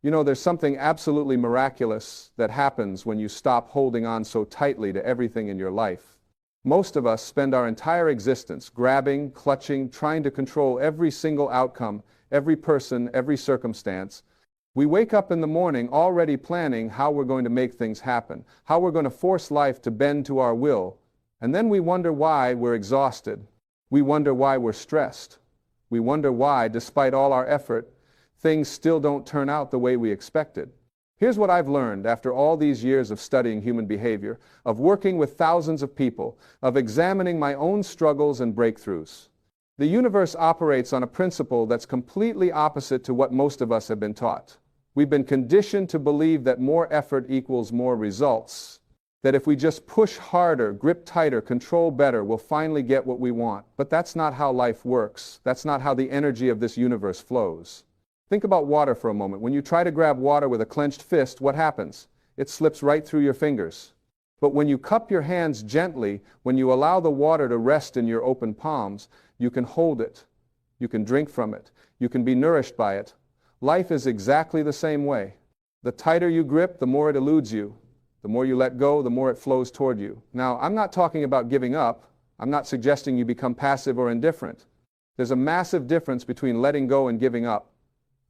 You know, there's something absolutely miraculous that happens when you stop holding on so tightly to everything in your life. Most of us spend our entire existence grabbing, clutching, trying to control every single outcome, every person, every circumstance. We wake up in the morning already planning how we're going to make things happen, how we're going to force life to bend to our will, and then we wonder why we're exhausted. We wonder why we're stressed. We wonder why, despite all our effort, things still don't turn out the way we expected. Here's what I've learned after all these years of studying human behavior, of working with thousands of people, of examining my own struggles and breakthroughs. The universe operates on a principle that's completely opposite to what most of us have been taught. We've been conditioned to believe that more effort equals more results, that if we just push harder, grip tighter, control better, we'll finally get what we want. But that's not how life works. That's not how the energy of this universe flows. Think about water for a moment. When you try to grab water with a clenched fist, what happens? It slips right through your fingers. But when you cup your hands gently, when you allow the water to rest in your open palms, you can hold it. You can drink from it. You can be nourished by it. Life is exactly the same way. The tighter you grip, the more it eludes you. The more you let go, the more it flows toward you. Now, I'm not talking about giving up. I'm not suggesting you become passive or indifferent. There's a massive difference between letting go and giving up.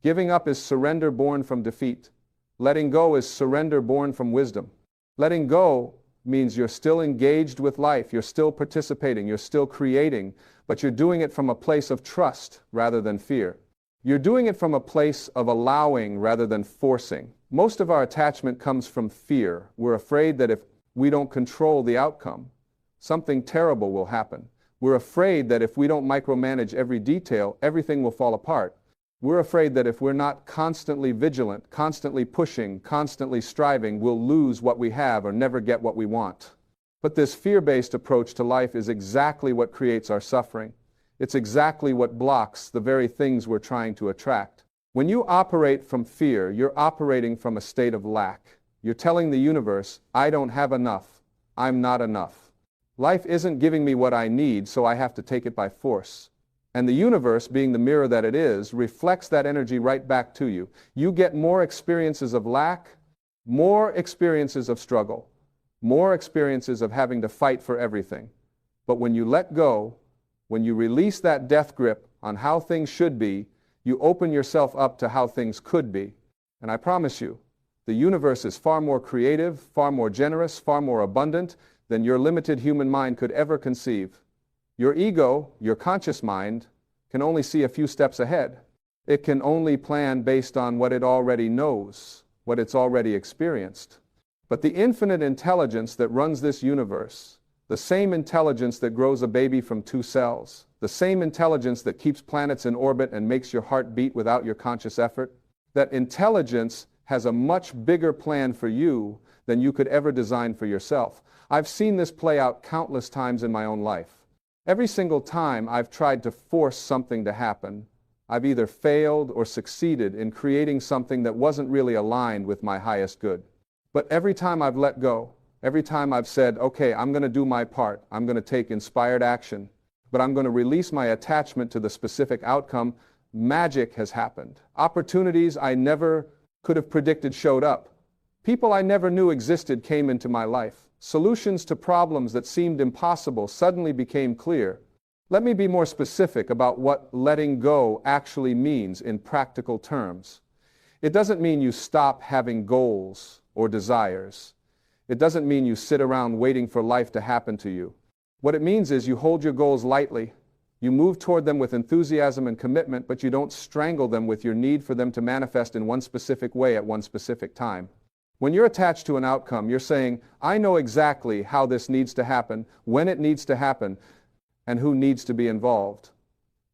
Giving up is surrender born from defeat. Letting go is surrender born from wisdom. Letting go means you're still engaged with life, you're still participating, you're still creating, but you're doing it from a place of trust rather than fear. You're doing it from a place of allowing rather than forcing. Most of our attachment comes from fear. We're afraid that if we don't control the outcome, something terrible will happen. We're afraid that if we don't micromanage every detail, everything will fall apart. We're afraid that if we're not constantly vigilant, constantly pushing, constantly striving, we'll lose what we have or never get what we want. But this fear-based approach to life is exactly what creates our suffering. It's exactly what blocks the very things we're trying to attract. When you operate from fear, you're operating from a state of lack. You're telling the universe, I don't have enough. I'm not enough. Life isn't giving me what I need, so I have to take it by force. And the universe, being the mirror that it is, reflects that energy right back to you. You get more experiences of lack, more experiences of struggle, more experiences of having to fight for everything. But when you let go, when you release that death grip on how things should be, you open yourself up to how things could be. And I promise you, the universe is far more creative, far more generous, far more abundant than your limited human mind could ever conceive. Your ego, your conscious mind, can only see a few steps ahead. It can only plan based on what it already knows, what it's already experienced. But the infinite intelligence that runs this universe, the same intelligence that grows a baby from 2 cells, the same intelligence that keeps planets in orbit and makes your heart beat without your conscious effort, that intelligence has a much bigger plan for you than you could ever design for yourself. I've seen this play out countless times in my own life. Every single time I've tried to force something to happen, I've either failed or succeeded in creating something that wasn't really aligned with my highest good. But every time I've let go, every time I've said, okay, I'm going to do my part, I'm going to take inspired action, but I'm going to release my attachment to the specific outcome, magic has happened. Opportunities I never could have predicted showed up. People I never knew existed came into my life. Solutions to problems that seemed impossible suddenly became clear. Let me be more specific about what letting go actually means in practical terms. It doesn't mean you stop having goals or desires. It doesn't mean you sit around waiting for life to happen to you. What it means is you hold your goals lightly. You move toward them with enthusiasm and commitment, but you don't strangle them with your need for them to manifest in one specific way at one specific time. When you're attached to an outcome, you're saying, I know exactly how this needs to happen, when it needs to happen, and who needs to be involved.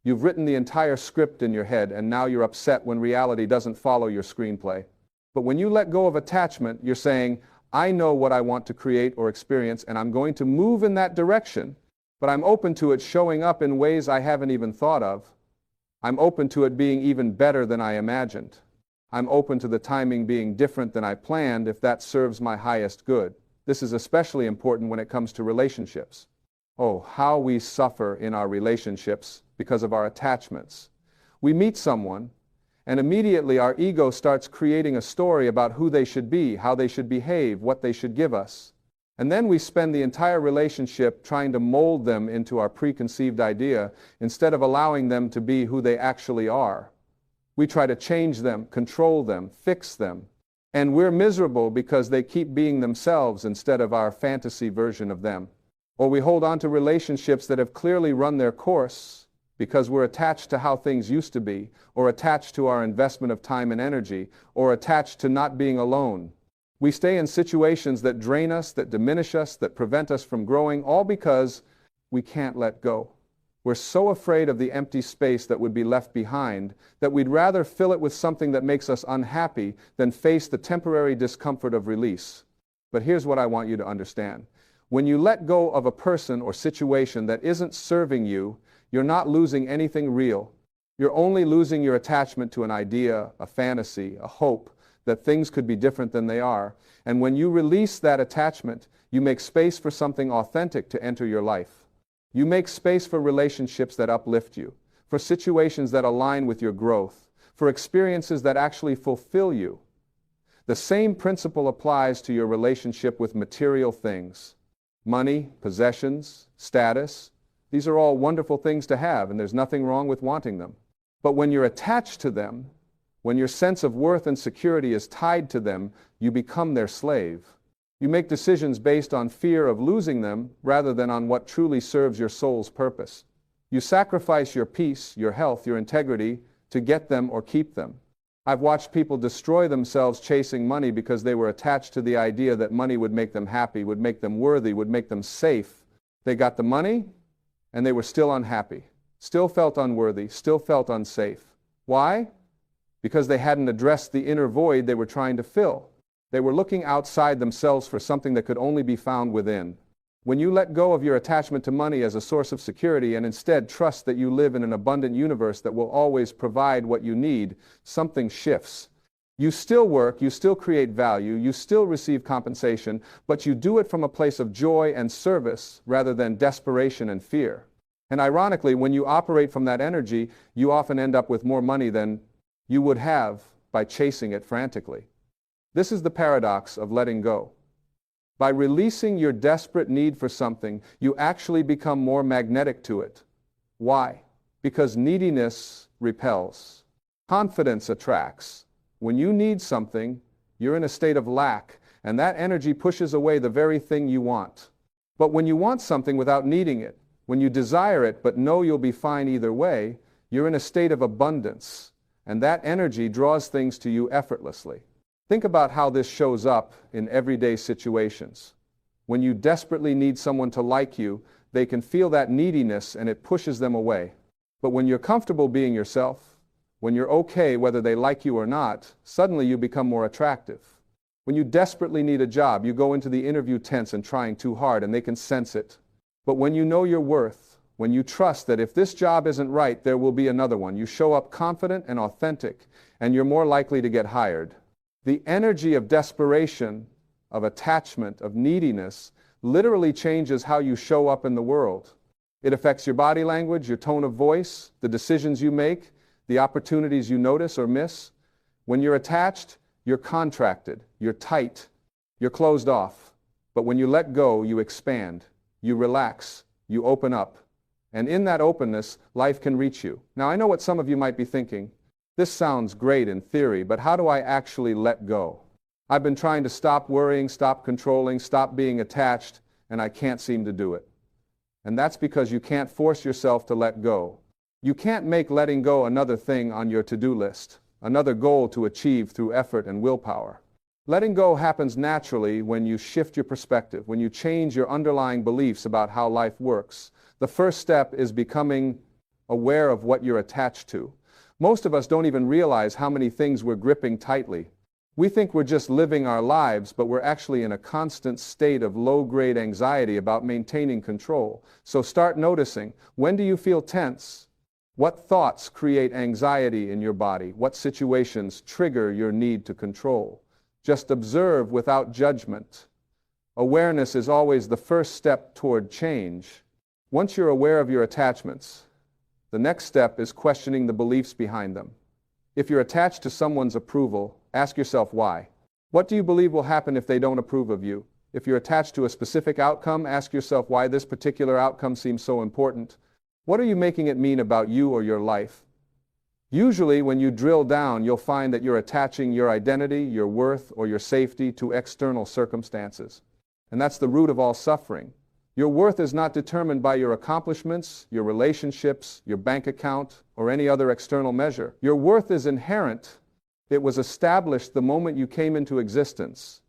You've written the entire script in your head, and now you're upset when reality doesn't follow your screenplay. But when you let go of attachment, you're saying, I know what I want to create or experience, and I'm going to move in that direction, but I'm open to it showing up in ways I haven't even thought of. I'm open to it being even better than I imagined. I'm open to the timing being different than I planned if that serves my highest good. This is especially important when it comes to relationships. Oh, how we suffer in our relationships because of our attachments. We meet someone, And immediately our ego starts creating a story about who they should be, how they should behave, what they should give us. And then we spend the entire relationship trying to mold them into our preconceived idea instead of allowing them to be who they actually are. We try to change them, control them, fix them. And we're miserable because they keep being themselves instead of our fantasy version of them. Or we hold on to relationships that have clearly run their course because we're attached to how things used to be, or attached to our investment of time and energy, or attached to not being alone. We stay in situations that drain us, that diminish us, that prevent us from growing, all because we can't let go. We're so afraid of the empty space that would be left behind that we'd rather fill it with something that makes us unhappy than face the temporary discomfort of release. But here's what I want you to understand. When you let go of a person or situation that isn't serving you, you're not losing anything real. You're only losing your attachment to an idea, a fantasy, a hope that things could be different than they are. And when you release that attachment, you make space for something authentic to enter your life. You make space for relationships that uplift you, for situations that align with your growth, for experiences that actually fulfill you. The same principle applies to your relationship with material things. Money, possessions, status, these are all wonderful things to have, and there's nothing wrong with wanting them. But when you're attached to them, when your sense of worth and security is tied to them, you become their slave. You make decisions based on fear of losing them rather than on what truly serves your soul's purpose. You sacrifice your peace, your health, your integrity to get them or keep them. I've watched people destroy themselves chasing money because they were attached to the idea that money would make them happy, would make them worthy, would make them safe. They got the money, and they were still unhappy, still felt unworthy, still felt unsafe. Why? Because they hadn't addressed the inner void they were trying to fill. They were looking outside themselves for something that could only be found within. When you let go of your attachment to money as a source of security and instead trust that you live in an abundant universe that will always provide what you need, something shifts. You still work, you still create value, you still receive compensation, but you do it from a place of joy and service rather than desperation and fear. And ironically, when you operate from that energy, you often end up with more money than you would have by chasing it frantically. This is the paradox of letting go. By releasing your desperate need for something, you actually become more magnetic to it. Why? Because neediness repels. Confidence attracts. When you need something, you're in a state of lack, and that energy pushes away the very thing you want. But when you want something without needing it, when you desire it but know you'll be fine either way, you're in a state of abundance, and that energy draws things to you effortlessly. Think about how this shows up in everyday situations. When you desperately need someone to like you, they can feel that neediness and it pushes them away. But when you're comfortable being yourself, when you're okay whether they like you or not, suddenly you become more attractive. When you desperately need a job, you go into the interview tense and trying too hard, and they can sense it. But when you know your worth, when you trust that if this job isn't right, there will be another one, you show up confident and authentic, and you're more likely to get hired. The energy of desperation, of attachment, of neediness, literally changes how you show up in the world. It affects your body language, your tone of voice, the decisions you make, the opportunities you notice or miss. When you're attached, you're contracted, you're tight, you're closed off. But when you let go, you expand, you relax, you open up. And in that openness, life can reach you. Now, I know what some of you might be thinking. This sounds great in theory, but how do I actually let go? I've been trying to stop worrying, stop controlling, stop being attached, and I can't seem to do it. And that's because you can't force yourself to let go. You can't make letting go another thing on your to-do list, another goal to achieve through effort and willpower. Letting go happens naturally when you shift your perspective, when you change your underlying beliefs about how life works. The first step is becoming aware of what you're attached to. Most of us don't even realize how many things we're gripping tightly. We think we're just living our lives, but we're actually in a constant state of low-grade anxiety about maintaining control. So start noticing, when do you feel tense? What thoughts create anxiety in your body? What situations trigger your need to control? Just observe without judgment. Awareness is always the first step toward change. Once you're aware of your attachments, the next step is questioning the beliefs behind them. If you're attached to someone's approval, ask yourself why. What do you believe will happen if they don't approve of you? If you're attached to a specific outcome, ask yourself why this particular outcome seems so important. What are you making it mean about you or your life? Usually, when you drill down, you'll find that you're attaching your identity, your worth, or your safety to external circumstances. And that's the root of all suffering. Your worth is not determined by your accomplishments, your relationships, your bank account, or any other external measure. Your worth is inherent. It was established the moment you came into existence.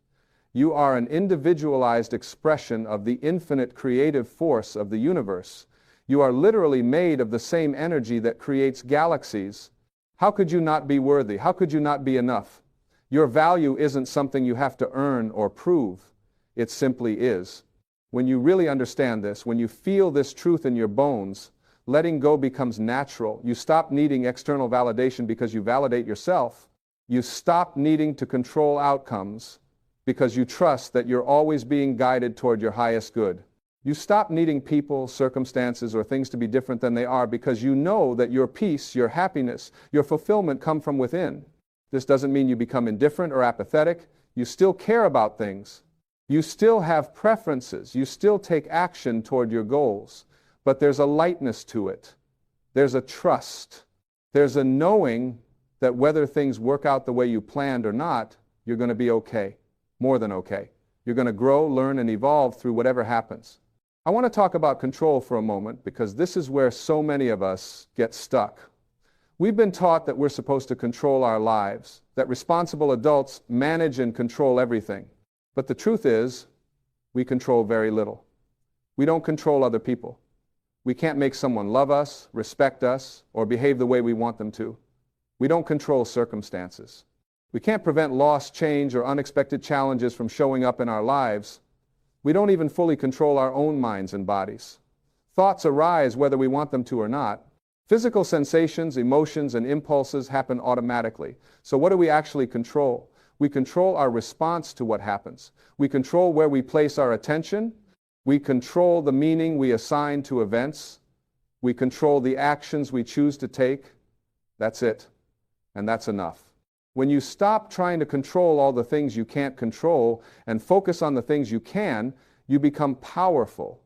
You are an individualized expression of the infinite creative force of the universe. You are literally made of the same energy that creates galaxies. How could you not be worthy? How could you not be enough? Your value isn't something you have to earn or prove. It simply is. When you really understand this, when you feel this truth in your bones, letting go becomes natural. You stop needing external validation because you validate yourself. You stop needing to control outcomes because you trust that you're always being guided toward your highest good. You stop needing people, circumstances, or things to be different than they are because you know that your peace, your happiness, your fulfillment come from within. This doesn't mean you become indifferent or apathetic. You still care about things. You still have preferences. You still take action toward your goals. But there's a lightness to it. There's a trust. There's a knowing that whether things work out the way you planned or not, you're going to be okay. More than okay. You're going to grow, learn, and evolve through whatever happens. I want to talk about control for a moment because this is where so many of us get stuck. We've been taught that we're supposed to control our lives, that responsible adults manage and control everything. But the truth is, we control very little. We don't control other people. We can't make someone love us, respect us, or behave the way we want them to. We don't control circumstances. We can't prevent loss, change, or unexpected challenges from showing up in our lives. We don't even fully control our own minds and bodies. Thoughts arise whether we want them to or not. Physical sensations, emotions, and impulses happen automatically. So what do we actually control? We control our response to what happens. We control where we place our attention. We control the meaning we assign to events. We control the actions we choose to take. That's it. And that's enough. When you stop trying to control all the things you can't control and focus on the things you can, you become powerful.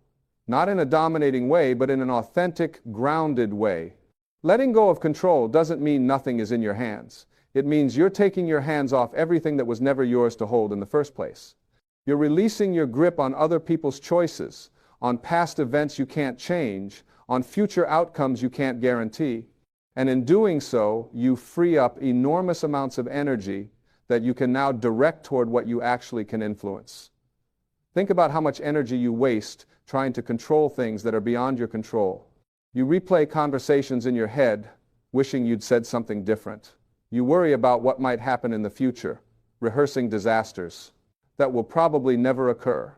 Not in a dominating way, but in an authentic, grounded way. Letting go of control doesn't mean nothing is in your hands. It means you're taking your hands off everything that was never yours to hold in the first place. You're releasing your grip on other people's choices, on past events you can't change, on future outcomes you can't guarantee. And in doing so, you free up enormous amounts of energy that you can now direct toward what you actually can influence. Think about how much energy you waste trying to control things that are beyond your control. You replay conversations in your head, wishing you'd said something different. You worry about what might happen in the future, rehearsing disasters that will probably never occur.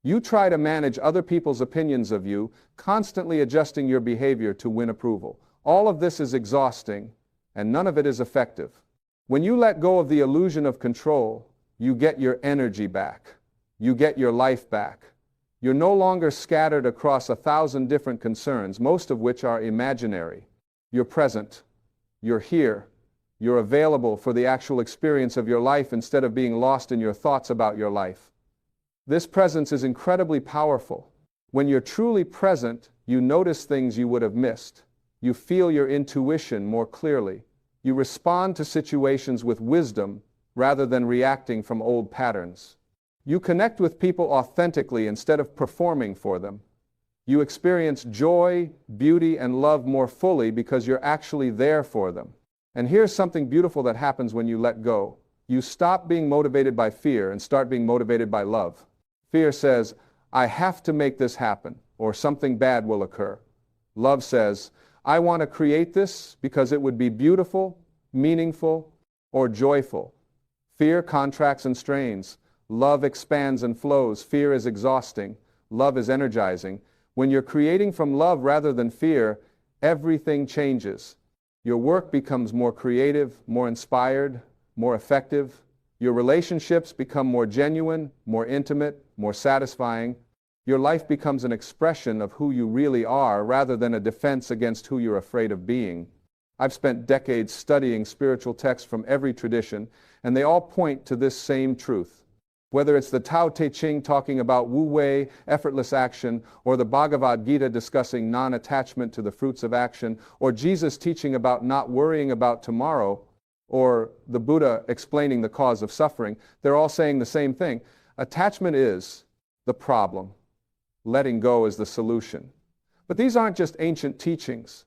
You try to manage other people's opinions of you, constantly adjusting your behavior to win approval. All of this is exhausting, and none of it is effective. When you let go of the illusion of control, you get your energy back. You get your life back. You're no longer scattered across 1,000 different concerns, most of which are imaginary. You're present. You're here. You're available for the actual experience of your life instead of being lost in your thoughts about your life. This presence is incredibly powerful. When you're truly present, you notice things you would have missed. You feel your intuition more clearly. You respond to situations with wisdom rather than reacting from old patterns. You connect with people authentically instead of performing for them. You experience joy, beauty, and love more fully because you're actually there for them. And here's something beautiful that happens when you let go. You stop being motivated by fear and start being motivated by love. Fear says, I have to make this happen, or something bad will occur. Love says, I want to create this because it would be beautiful, meaningful, or joyful. Fear contracts and strains. Love expands and flows. Fear is exhausting. Love is energizing. When you're creating from love rather than fear, everything changes. Your work becomes more creative, more inspired, more effective. Your relationships become more genuine, more intimate, more satisfying. Your life becomes an expression of who you really are rather than a defense against who you're afraid of being. I've spent decades studying spiritual texts from every tradition, and they all point to this same truth. Whether it's the Tao Te Ching talking about Wu Wei, effortless action, or the Bhagavad Gita discussing non-attachment to the fruits of action, or Jesus teaching about not worrying about tomorrow, or the Buddha explaining the cause of suffering, they're all saying the same thing. Attachment is the problem. Letting go is the solution. But these aren't just ancient teachings.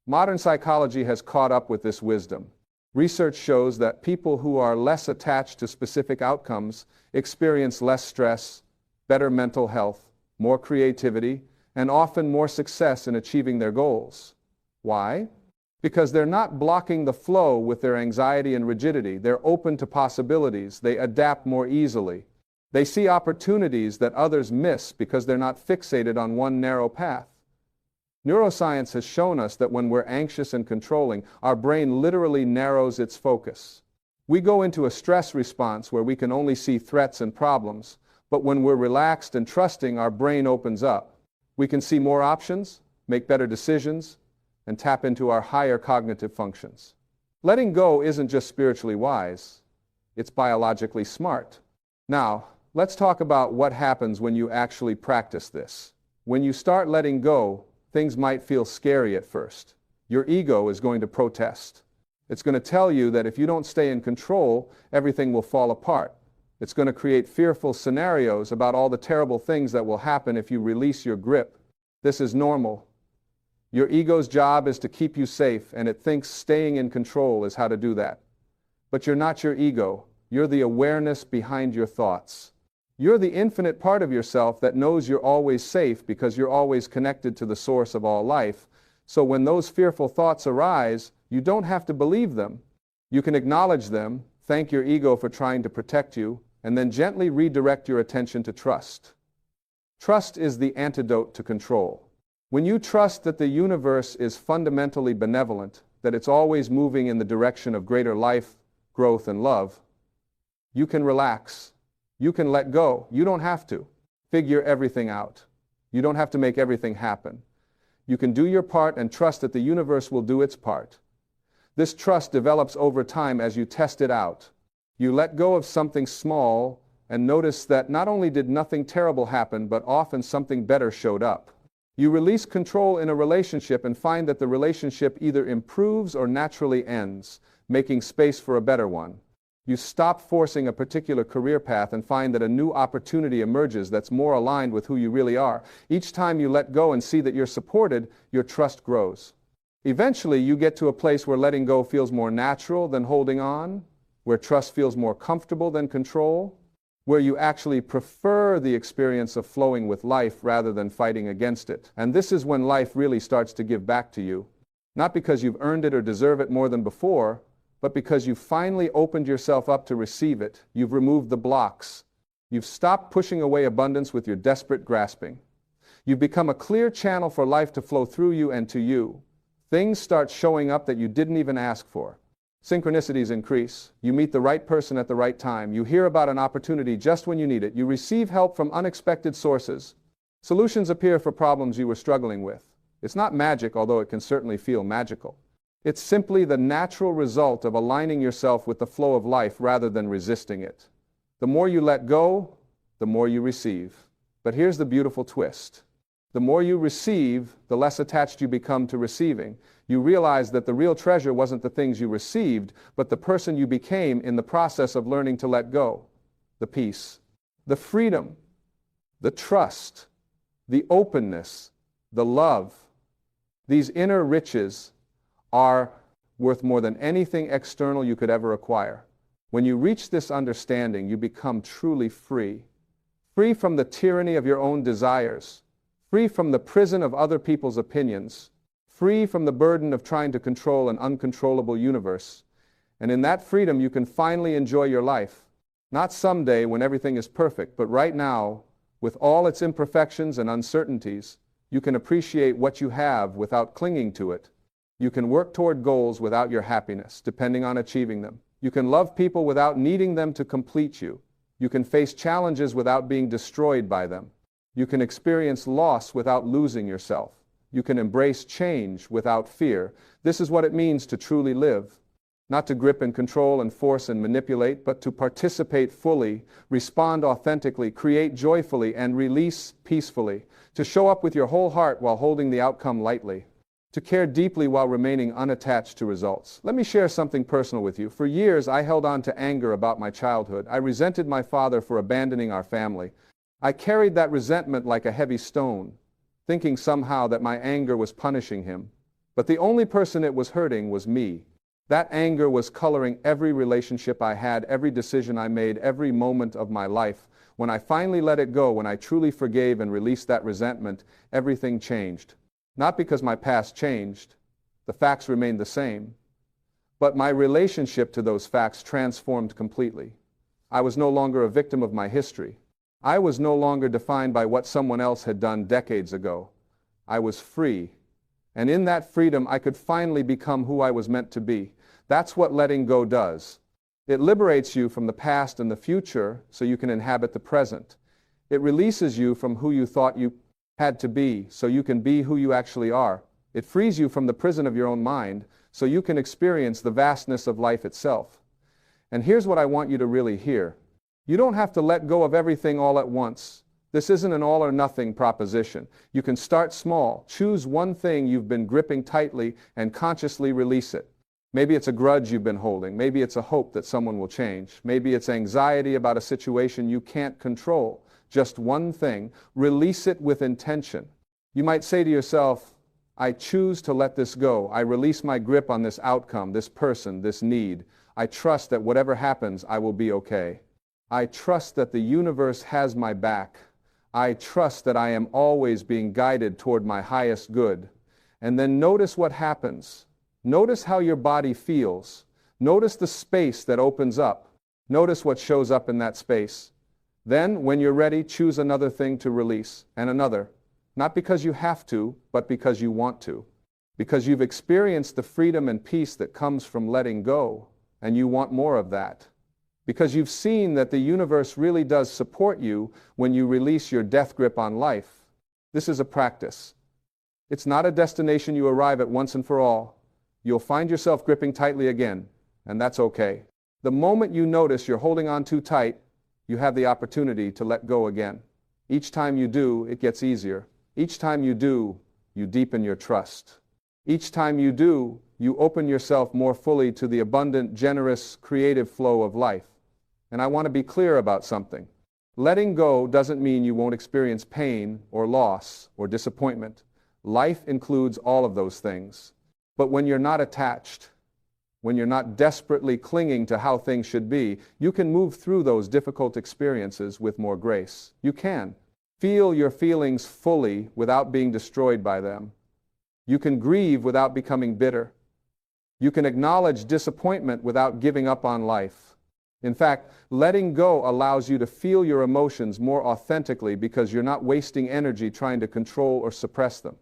Modern psychology has caught up with this wisdom. Research shows that people who are less attached to specific outcomes experience less stress, better mental health, more creativity, and often more success in achieving their goals. Why? Because they're not blocking the flow with their anxiety and rigidity. They're open to possibilities. They adapt more easily. They see opportunities that others miss because they're not fixated on one narrow path. Neuroscience has shown us that when we're anxious and controlling, our brain literally narrows its focus. We go into a stress response where we can only see threats and problems, but when we're relaxed and trusting, our brain opens up. We can see more options, make better decisions, and tap into our higher cognitive functions. Letting go isn't just spiritually wise, it's biologically smart. Now, let's talk about what happens when you actually practice this. When you start letting go, things might feel scary at first. Your ego is going to protest. It's going to tell you that if you don't stay in control, everything will fall apart. It's going to create fearful scenarios about all the terrible things that will happen if you release your grip. This is normal. Your ego's job is to keep you safe, and it thinks staying in control is how to do that. But you're not your ego. You're the awareness behind your thoughts. You're the infinite part of yourself that knows you're always safe because you're always connected to the source of all life. So when those fearful thoughts arise, you don't have to believe them. You can acknowledge them, thank your ego for trying to protect you, and then gently redirect your attention to trust. Trust is the antidote to control. When you trust that the universe is fundamentally benevolent, that it's always moving in the direction of greater life, growth, and love, you can relax. You can let go. You don't have to figure everything out. You don't have to make everything happen. You can do your part and trust that the universe will do its part. This trust develops over time as you test it out. You let go of something small and notice that not only did nothing terrible happen, but often something better showed up. You release control in a relationship and find that the relationship either improves or naturally ends, making space for a better one. You stop forcing a particular career path and find that a new opportunity emerges that's more aligned with who you really are. Each time you let go and see that you're supported, your trust grows. Eventually, you get to a place where letting go feels more natural than holding on, where trust feels more comfortable than control, where you actually prefer the experience of flowing with life rather than fighting against it. And this is when life really starts to give back to you, not because you've earned it or deserve it more than before, but because you've finally opened yourself up to receive it. You've removed the blocks. You've stopped pushing away abundance with your desperate grasping. You've become a clear channel for life to flow through you and to you. Things start showing up that you didn't even ask for. Synchronicities increase. You meet the right person at the right time. You hear about an opportunity just when you need it. You receive help from unexpected sources. Solutions appear for problems you were struggling with. It's not magic, although it can certainly feel magical. It's simply the natural result of aligning yourself with the flow of life rather than resisting it. The more you let go, the more you receive. But here's the beautiful twist. The more you receive, the less attached you become to receiving. You realize that the real treasure wasn't the things you received, but the person you became in the process of learning to let go. The peace, the freedom, the trust, the openness, the love. These inner riches are worth more than anything external you could ever acquire. When you reach this understanding, you become truly free. Free from the tyranny of your own desires. Free from the prison of other people's opinions. Free from the burden of trying to control an uncontrollable universe. And in that freedom, you can finally enjoy your life. Not someday when everything is perfect, but right now, with all its imperfections and uncertainties, you can appreciate what you have without clinging to it. You can work toward goals without your happiness, depending on achieving them. You can love people without needing them to complete you. You can face challenges without being destroyed by them. You can experience loss without losing yourself. You can embrace change without fear. This is what it means to truly live. Not to grip and control and force and manipulate, but to participate fully, respond authentically, create joyfully, and release peacefully. To show up with your whole heart while holding the outcome lightly. To care deeply while remaining unattached to results. Let me share something personal with you. For years, I held on to anger about my childhood. I resented my father for abandoning our family. I carried that resentment like a heavy stone, thinking somehow that my anger was punishing him. But the only person it was hurting was me. That anger was coloring every relationship I had, every decision I made, every moment of my life. When I finally let it go, when I truly forgave and released that resentment, everything changed. Not because my past changed, the facts remained the same, but my relationship to those facts transformed completely. I was no longer a victim of my history. I was no longer defined by what someone else had done decades ago. I was free, and in that freedom I could finally become who I was meant to be. That's what letting go does. It liberates you from the past and the future so you can inhabit the present. It releases you from who you thought you had to be so you can be who you actually are. It frees you from the prison of your own mind so you can experience the vastness of life itself. And here's what I want you to really hear. You don't have to let go of everything all at once. This isn't an all or nothing proposition. You can start small, choose one thing you've been gripping tightly and consciously release it. Maybe it's a grudge you've been holding. Maybe it's a hope that someone will change. Maybe it's anxiety about a situation you can't control. Just one thing. Release it with intention. You might say to yourself, I choose to let this go. I release my grip on this outcome, this person, this need. I trust that whatever happens, I will be okay. I trust that the universe has my back. I trust that I am always being guided toward my highest good. And then notice what happens. Notice how your body feels. Notice the space that opens up. Notice what shows up in that space. Then, when you're ready, choose another thing to release, and another. Not because you have to, but because you want to. Because you've experienced the freedom and peace that comes from letting go, and you want more of that. Because you've seen that the universe really does support you when you release your death grip on life. This is a practice. It's not a destination you arrive at once and for all. You'll find yourself gripping tightly again, and that's okay. The moment you notice you're holding on too tight, you have the opportunity to let go again. Each time you do, it gets easier. Each time you do, you deepen your trust. Each time you do, you open yourself more fully to the abundant, generous, creative flow of life. And I want to be clear about something. Letting go doesn't mean you won't experience pain or loss or disappointment. Life includes all of those things. But when you're not attached, when you're not desperately clinging to how things should be, you can move through those difficult experiences with more grace. You can. Feel your feelings fully without being destroyed by them. You can grieve without becoming bitter. You can acknowledge disappointment without giving up on life. In fact, letting go allows you to feel your emotions more authentically because you're not wasting energy trying to control or suppress them.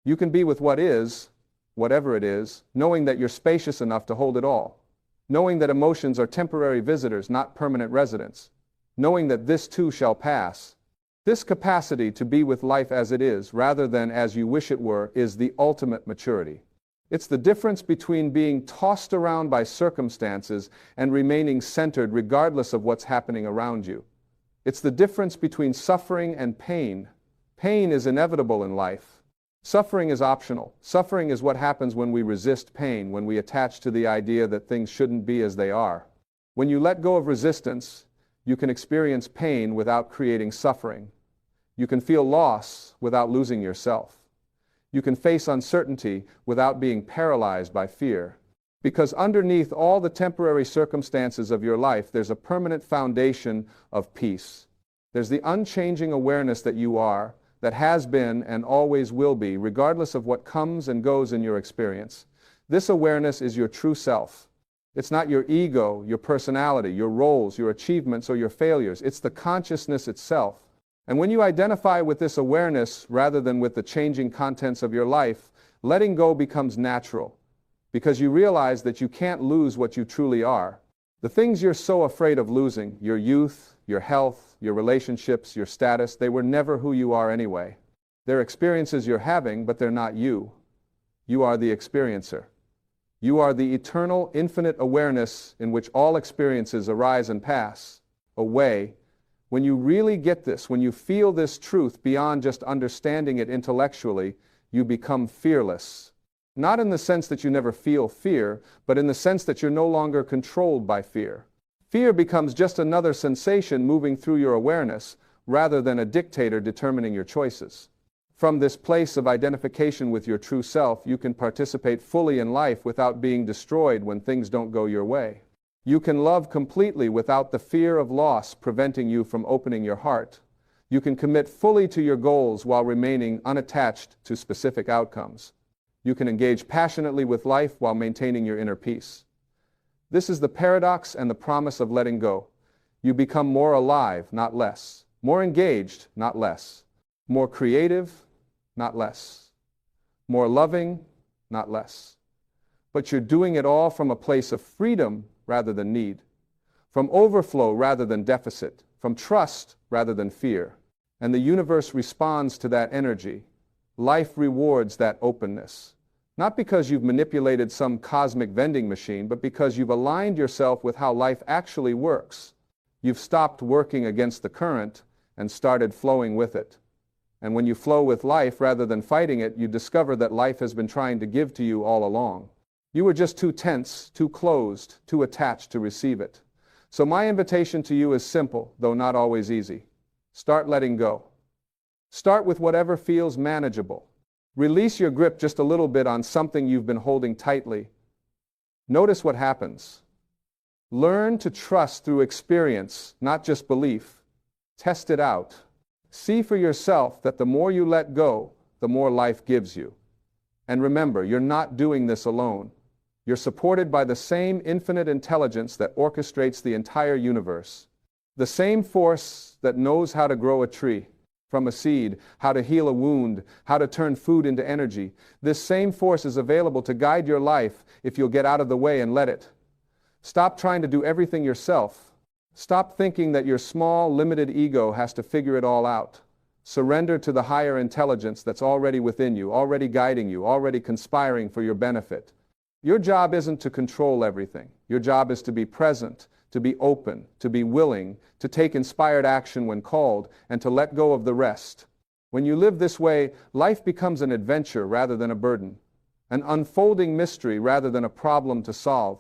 You can be with what is, whatever it is, knowing that you're spacious enough to hold it all. Knowing that emotions are temporary visitors, not permanent residents. Knowing that this too shall pass. This capacity to be with life as it is, rather than as you wish it were, is the ultimate maturity. It's the difference between being tossed around by circumstances and remaining centered regardless of what's happening around you. It's the difference between suffering and pain. Pain is inevitable in life. Suffering is optional. Suffering is what happens when we resist pain, when we attach to the idea that things shouldn't be as they are. When you let go of resistance, you can experience pain without creating suffering. You can feel loss without losing yourself. You can face uncertainty without being paralyzed by fear. Because underneath all the temporary circumstances of your life, there's a permanent foundation of peace. There's the unchanging awareness that you are, that has been and always will be, regardless of what comes and goes in your experience. This awareness is your true self. It's not your ego, your personality, your roles, your achievements, or your failures. It's the consciousness itself. And when you identify with this awareness rather than with the changing contents of your life, letting go becomes natural, because you realize that you can't lose what you truly are. The things you're so afraid of losing, your youth, your health, your relationships, your status, they were never who you are anyway. They're experiences you're having, but they're not you. You are the experiencer. You are the eternal, infinite awareness in which all experiences arise and pass away. When you really get this, when you feel this truth beyond just understanding it intellectually, you become fearless. Not in the sense that you never feel fear, but in the sense that you're no longer controlled by fear. Fear becomes just another sensation moving through your awareness, rather than a dictator determining your choices. From this place of identification with your true self, you can participate fully in life without being destroyed when things don't go your way. You can love completely without the fear of loss preventing you from opening your heart. You can commit fully to your goals while remaining unattached to specific outcomes. You can engage passionately with life while maintaining your inner peace. This is the paradox and the promise of letting go. You become more alive, not less. More engaged, not less. More creative, not less. More loving, not less. But you're doing it all from a place of freedom rather than need, from overflow rather than deficit, from trust rather than fear. And the universe responds to that energy. Life rewards that openness. Not because you've manipulated some cosmic vending machine, but because you've aligned yourself with how life actually works. You've stopped working against the current and started flowing with it. And when you flow with life rather than fighting it, you discover that life has been trying to give to you all along. You were just too tense, too closed, too attached to receive it. So my invitation to you is simple, though not always easy. Start letting go. Start with whatever feels manageable. Release your grip just a little bit on something you've been holding tightly. Notice what happens. Learn to trust through experience, not just belief. Test it out. See for yourself that the more you let go, the more life gives you. And remember, you're not doing this alone. You're supported by the same infinite intelligence that orchestrates the entire universe. The same force that knows how to grow a tree from a seed, how to heal a wound, how to turn food into energy. This same force is available to guide your life if you'll get out of the way and let it. Stop trying to do everything yourself. Stop thinking that your small, limited ego has to figure it all out. Surrender to the higher intelligence that's already within you, already guiding you, already conspiring for your benefit. Your job isn't to control everything. Your job is to be present, to be open, to be willing, to take inspired action when called, and to let go of the rest. When you live this way, life becomes an adventure rather than a burden, an unfolding mystery rather than a problem to solve,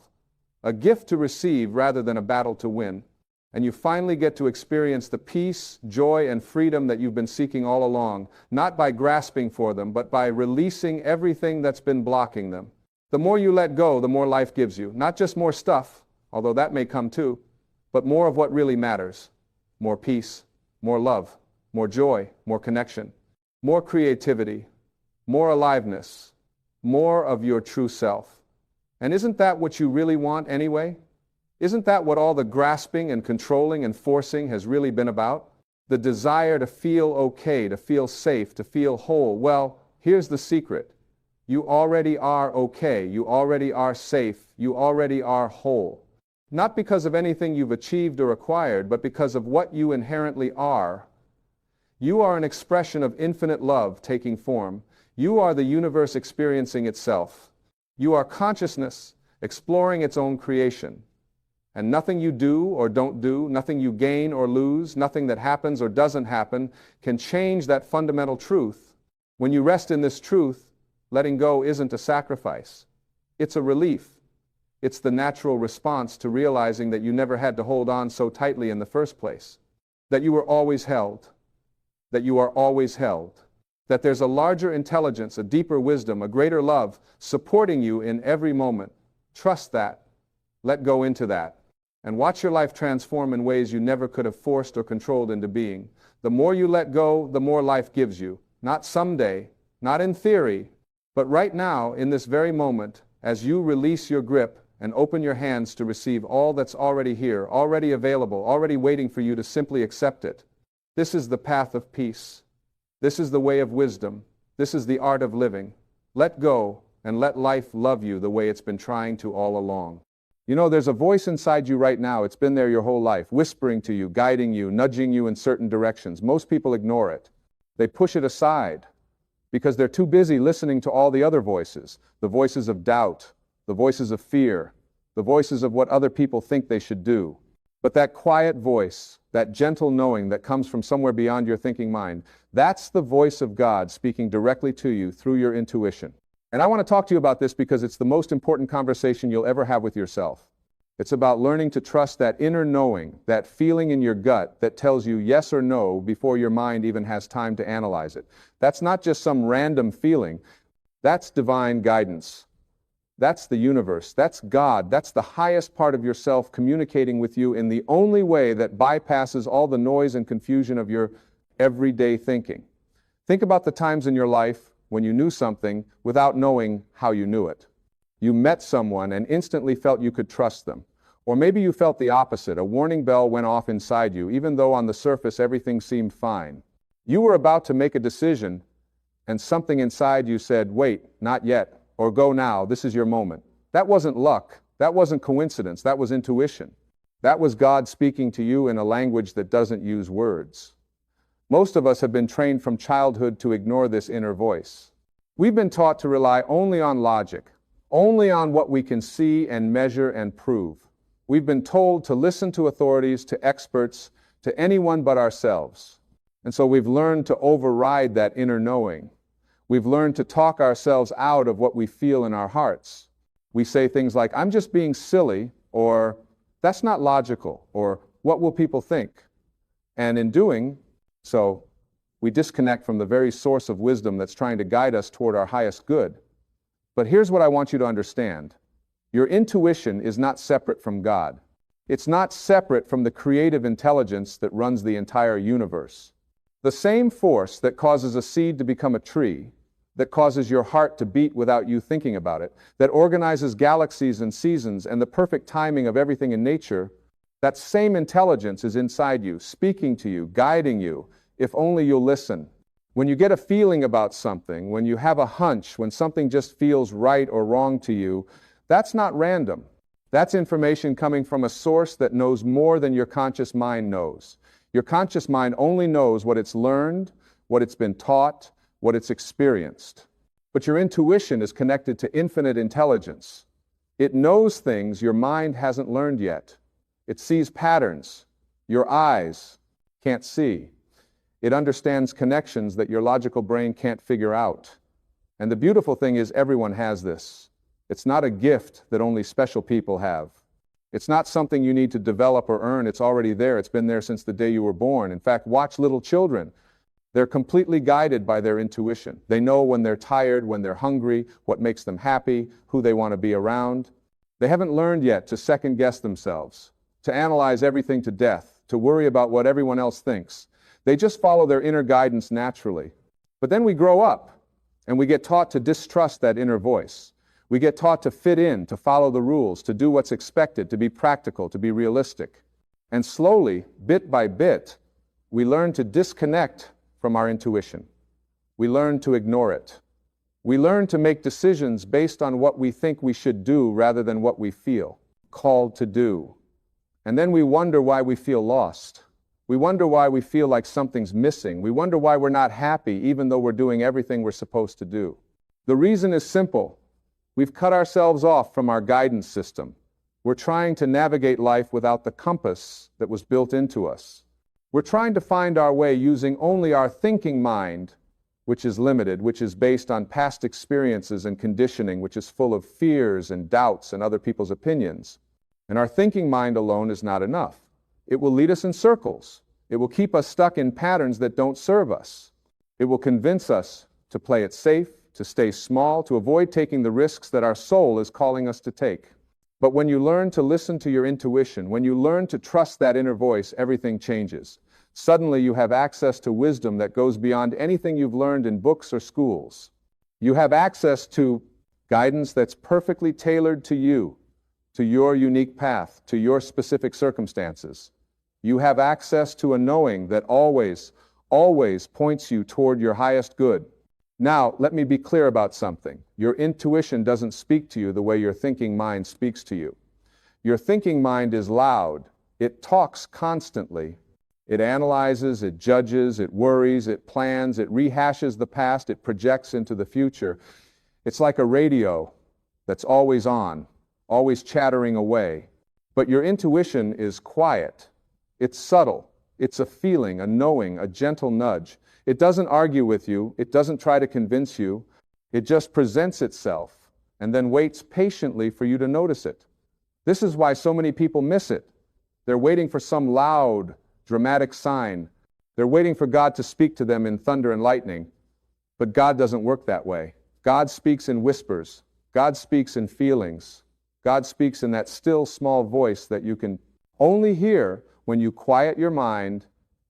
a gift to receive rather than a battle to win. And you finally get to experience the peace, joy, and freedom that you've been seeking all along, not by grasping for them, but by releasing everything that's been blocking them. The more you let go, the more life gives you. Not just more stuff, although that may come too, but more of what really matters. More peace, more love, more joy, more connection, more creativity, more aliveness, more of your true self. And isn't that what you really want anyway? Isn't that what all the grasping and controlling and forcing has really been about? The desire to feel okay, to feel safe, to feel whole. Well, here's the secret. You already are okay. You already are safe. You already are whole. Not because of anything you've achieved or acquired, but because of what you inherently are. You are an expression of infinite love taking form. You are the universe experiencing itself. You are consciousness exploring its own creation. And nothing you do or don't do, nothing you gain or lose, nothing that happens or doesn't happen can change that fundamental truth. When you rest in this truth, letting go isn't a sacrifice. It's a relief. It's the natural response to realizing that you never had to hold on so tightly in the first place, that you were always held, that you are always held, that there's a larger intelligence, a deeper wisdom, a greater love supporting you in every moment. Trust that. Let go into that. And watch your life transform in ways you never could have forced or controlled into being. The more you let go, the more life gives you. Not someday, not in theory, but right now, in this very moment, as you release your grip and open your hands to receive all that's already here, already available, already waiting for you to simply accept it. This is the path of peace. This is the way of wisdom. This is the art of living. Let go and let life love you the way it's been trying to all along. You know, there's a voice inside you right now. It's been there your whole life, whispering to you, guiding you, nudging you in certain directions. Most people ignore it. They push it aside. because they're too busy listening to all the other voices, the voices of doubt, the voices of fear, the voices of what other people think they should do. But that quiet voice, that gentle knowing that comes from somewhere beyond your thinking mind, that's the voice of God speaking directly to you through your intuition. And I want to talk to you about this because it's the most important conversation you'll ever have with yourself. It's about learning to trust that inner knowing, that feeling in your gut that tells you yes or no before your mind even has time to analyze it. That's not just some random feeling. That's divine guidance. That's the universe. That's God. That's the highest part of yourself communicating with you in the only way that bypasses all the noise and confusion of your everyday thinking. Think about the times in your life when you knew something without knowing how you knew it. You met someone and instantly felt you could trust them. Or maybe you felt the opposite. A warning bell went off inside you, even though on the surface everything seemed fine. You were about to make a decision, and something inside you said, wait, not yet, or go now, this is your moment. That wasn't luck. That wasn't coincidence. That was intuition. That was God speaking to you in a language that doesn't use words. Most of us have been trained from childhood to ignore this inner voice. We've been taught to rely only on logic, only on what we can see and measure and prove. We've been told to listen to authorities, to experts, to anyone but ourselves. And so we've learned to override that inner knowing. We've learned to talk ourselves out of what we feel in our hearts. We say things like, I'm just being silly, or that's not logical, or what will people think? And in doing so, we disconnect from the very source of wisdom that's trying to guide us toward our highest good. But here's what I want you to understand. Your intuition is not separate from God. It's not separate from the creative intelligence that runs the entire universe. The same force that causes a seed to become a tree, that causes your heart to beat without you thinking about it, that organizes galaxies and seasons and the perfect timing of everything in nature, that same intelligence is inside you, speaking to you, guiding you, if only you'll listen. When you get a feeling about something, when you have a hunch, when something just feels right or wrong to you, that's not random. That's information coming from a source that knows more than your conscious mind knows. Your conscious mind only knows what it's learned, what it's been taught, what it's experienced. But your intuition is connected to infinite intelligence. It knows things your mind hasn't learned yet. It sees patterns your eyes can't see. It understands connections that your logical brain can't figure out. And the beautiful thing is everyone has this. It's not a gift that only special people have. It's not something you need to develop or earn. It's already there. It's been there since the day you were born. In fact, watch little children. They're completely guided by their intuition. They know when they're tired, when they're hungry, what makes them happy, who they want to be around. They haven't learned yet to second guess themselves, to analyze everything to death, to worry about what everyone else thinks. They just follow their inner guidance naturally. But then we grow up, and we get taught to distrust that inner voice. We get taught to fit in, to follow the rules, to do what's expected, to be practical, to be realistic. And slowly, bit by bit, we learn to disconnect from our intuition. We learn to ignore it. We learn to make decisions based on what we think we should do rather than what we feel called to do. And then we wonder why we feel lost. We wonder why we feel like something's missing. We wonder why we're not happy even though we're doing everything we're supposed to do. The reason is simple. We've cut ourselves off from our guidance system. We're trying to navigate life without the compass that was built into us. We're trying to find our way using only our thinking mind, which is limited, which is based on past experiences and conditioning, which is full of fears and doubts and other people's opinions. And our thinking mind alone is not enough. It will lead us in circles. It will keep us stuck in patterns that don't serve us. It will convince us to play it safe, to stay small, to avoid taking the risks that our soul is calling us to take. But when you learn to listen to your intuition, when you learn to trust that inner voice, everything changes. Suddenly you have access to wisdom that goes beyond anything you've learned in books or schools. You have access to guidance that's perfectly tailored to you, to your unique path, to your specific circumstances. You have access to a knowing that always points you toward your highest good. Now, let me be clear about something. Your intuition doesn't speak to you the way your thinking mind speaks to you. Your thinking mind is loud. It talks constantly, It analyzes, it judges, it worries, it plans, it rehashes the past, it projects into the future. It's like a radio that's always on, always chattering away. But your intuition is quiet. It's subtle. It's a feeling, a knowing, a gentle nudge. It doesn't argue with you. It doesn't try to convince you. It just presents itself and then waits patiently for you to notice it. This is why so many people miss it. They're waiting for some loud, dramatic sign. They're waiting for God to speak to them in thunder and lightning. But God doesn't work that way. God speaks in whispers. God speaks in feelings. God speaks in that still small voice that you can only hear when you quiet your mind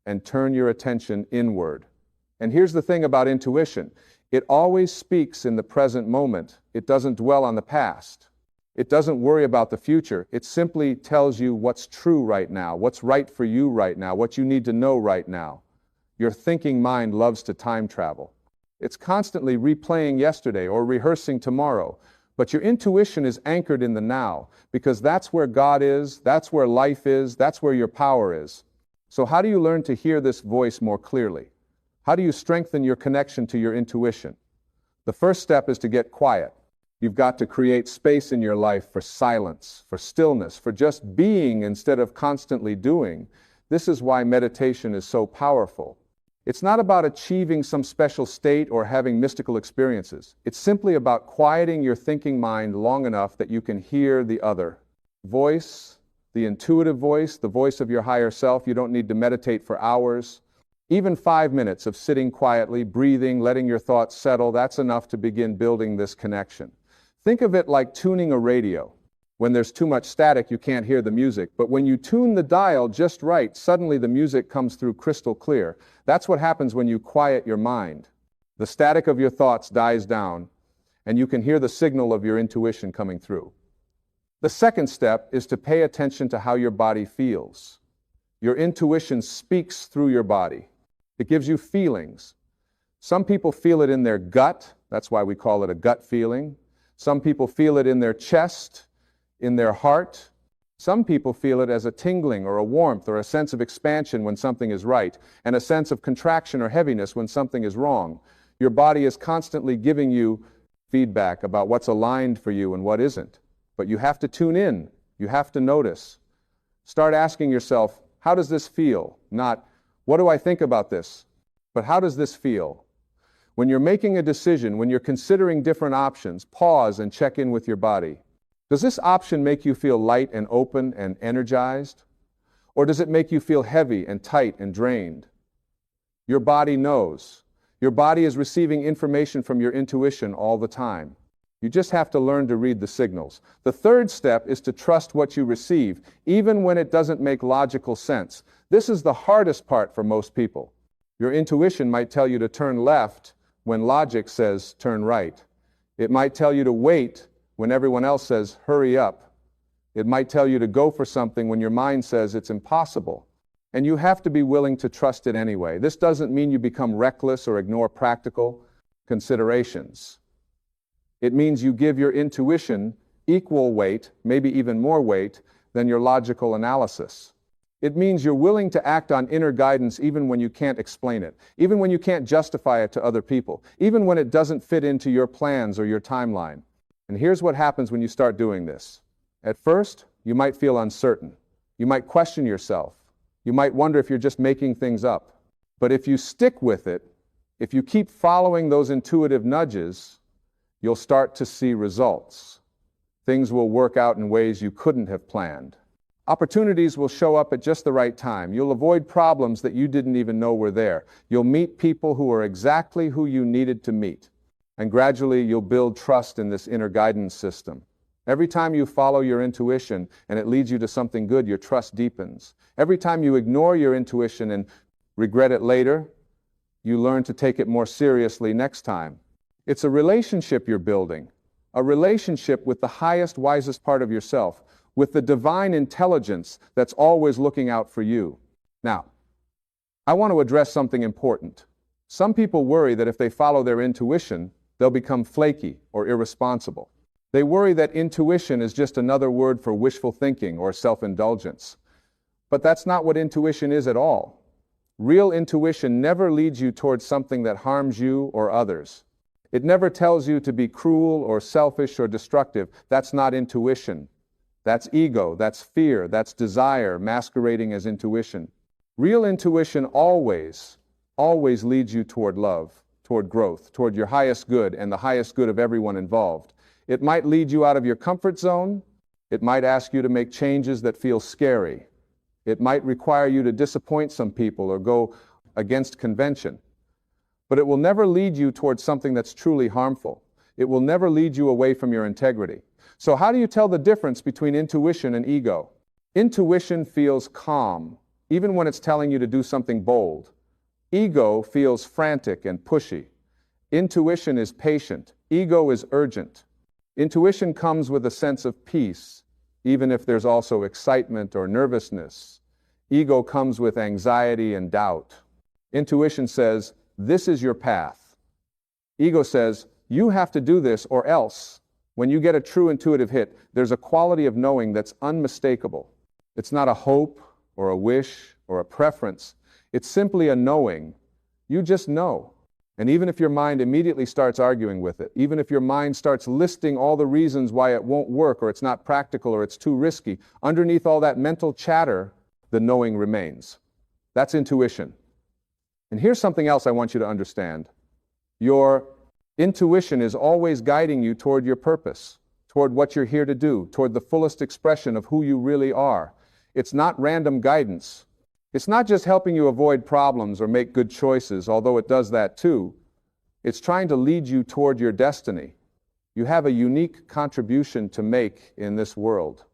and turn your attention inward. And here's the thing about intuition. It always speaks in the present moment. It doesn't dwell on the past. It doesn't worry about the future. It simply tells you what's true right now, what's right for you right now, what you need to know right now. Your thinking mind loves to time travel. It's constantly replaying yesterday or rehearsing tomorrow. But your intuition is anchored in the now, because that's where God is, that's where life is, that's where your power is. So how do you learn to hear this voice more clearly? How do you strengthen your connection to your intuition? The first step is to get quiet. You've got to create space in your life for silence, for stillness, for just being instead of constantly doing. This is why meditation is so powerful. It's not about achieving some special state or having mystical experiences. It's simply about quieting your thinking mind long enough that you can hear the other voice, the intuitive voice, the voice of your higher self. You don't need to meditate for hours. Even 5 minutes of sitting quietly, breathing, letting your thoughts settle, that's enough to begin building this connection. Think of it like tuning a radio. When there's too much static, you can't hear the music. But when you tune the dial just right, suddenly the music comes through crystal clear. That's what happens when you quiet your mind. The static of your thoughts dies down, and you can hear the signal of your intuition coming through. The second step is to pay attention to how your body feels. Your intuition speaks through your body. It gives you feelings. Some people feel it in their gut. That's why we call it a gut feeling. Some people feel it in their chest, in their heart. Some people feel it as a tingling or a warmth or a sense of expansion when something is right, and a sense of contraction or heaviness when something is wrong. Your body is constantly giving you feedback about what's aligned for you and what isn't. But you have to tune in. You have to notice. Start asking yourself, how does this feel? Not, what do I think about this? But how does this feel? When you're making a decision, when you're considering different options, pause and check in with your body. Does this option make you feel light and open and energized? Or does it make you feel heavy and tight and drained? Your body knows. Your body is receiving information from your intuition all the time. You just have to learn to read the signals. The third step is to trust what you receive, even when it doesn't make logical sense. This is the hardest part for most people. Your intuition might tell you to turn left when logic says turn right. It might tell you to wait when everyone else says hurry up. It might tell you to go for something when your mind says it's impossible. And you have to be willing to trust it anyway. This doesn't mean you become reckless or ignore practical considerations. It means you give your intuition equal weight, maybe even more weight, than your logical analysis. It means you're willing to act on inner guidance even when you can't explain it, even when you can't justify it to other people, even when it doesn't fit into your plans or your timeline. And here's what happens when you start doing this. At first, you might feel uncertain. You might question yourself. You might wonder if you're just making things up. But if you stick with it, if you keep following those intuitive nudges, you'll start to see results. Things will work out in ways you couldn't have planned. Opportunities will show up at just the right time. You'll avoid problems that you didn't even know were there. You'll meet people who are exactly who you needed to meet. And gradually, you'll build trust in this inner guidance system. Every time you follow your intuition and it leads you to something good, your trust deepens. Every time you ignore your intuition and regret it later, you learn to take it more seriously next time. It's a relationship you're building, a relationship with the highest, wisest part of yourself, with the divine intelligence that's always looking out for you. Now, I want to address something important. Some people worry that if they follow their intuition, they'll become flaky or irresponsible. They worry that intuition is just another word for wishful thinking or self-indulgence. But that's not what intuition is at all. Real intuition never leads you towards something that harms you or others. It never tells you to be cruel or selfish or destructive. That's not intuition. That's ego, that's fear, that's desire masquerading as intuition. Real intuition always leads you toward love, toward growth, toward your highest good and the highest good of everyone involved. It might lead you out of your comfort zone. It might ask you to make changes that feel scary. It might require you to disappoint some people or go against convention. But it will never lead you towards something that's truly harmful. It will never lead you away from your integrity. So how do you tell the difference between intuition and ego? Intuition feels calm, even when it's telling you to do something bold. Ego feels frantic and pushy. Intuition is patient. Ego is urgent. Intuition comes with a sense of peace, even if there's also excitement or nervousness. Ego comes with anxiety and doubt. Intuition says, this is your path. Ego says, you have to do this or else. When you get a true intuitive hit, there's a quality of knowing that's unmistakable. It's not a hope or a wish or a preference. It's simply a knowing. You just know. And even if your mind immediately starts arguing with it, even if your mind starts listing all the reasons why it won't work or it's not practical or it's too risky, underneath all that mental chatter, the knowing remains. That's intuition. And here's something else I want you to understand. Your intuition is always guiding you toward your purpose, toward what you're here to do, toward the fullest expression of who you really are. It's not random guidance. It's not just helping you avoid problems or make good choices, although it does that too. It's trying to lead you toward your destiny. You have a unique contribution to make in this world.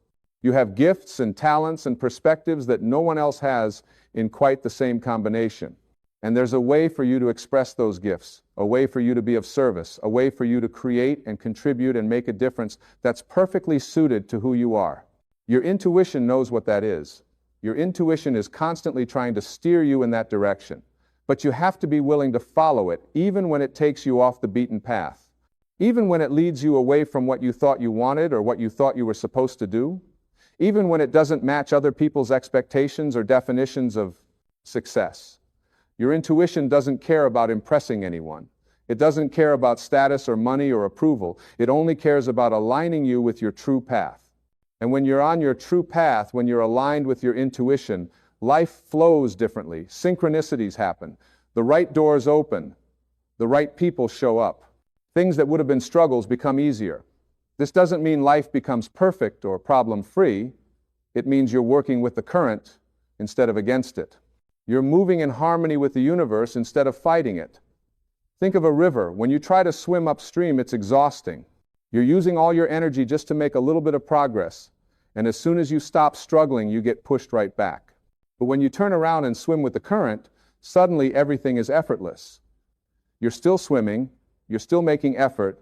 You have gifts and talents and perspectives that no one else has in quite the same combination. And there's a way for you to express those gifts, a way for you to be of service, a way for you to create and contribute and make a difference that's perfectly suited to who you are. Your intuition knows what that is. Your intuition is constantly trying to steer you in that direction. But you have to be willing to follow it, even when it takes you off the beaten path. Even when it leads you away from what you thought you wanted or what you thought you were supposed to do. Even when it doesn't match other people's expectations or definitions of success. Your intuition doesn't care about impressing anyone. It doesn't care about status or money or approval. It only cares about aligning you with your true path. And when you're on your true path, when you're aligned with your intuition, life flows differently. Synchronicities happen. The right doors open. The right people show up. Things that would have been struggles become easier. This doesn't mean life becomes perfect or problem-free. It means you're working with the current instead of against it. You're moving in harmony with the universe instead of fighting it. Think of a river. When you try to swim upstream, it's exhausting. You're using all your energy just to make a little bit of progress. And as soon as you stop struggling, you get pushed right back. But when you turn around and swim with the current, suddenly everything is effortless. You're still swimming, you're still making effort,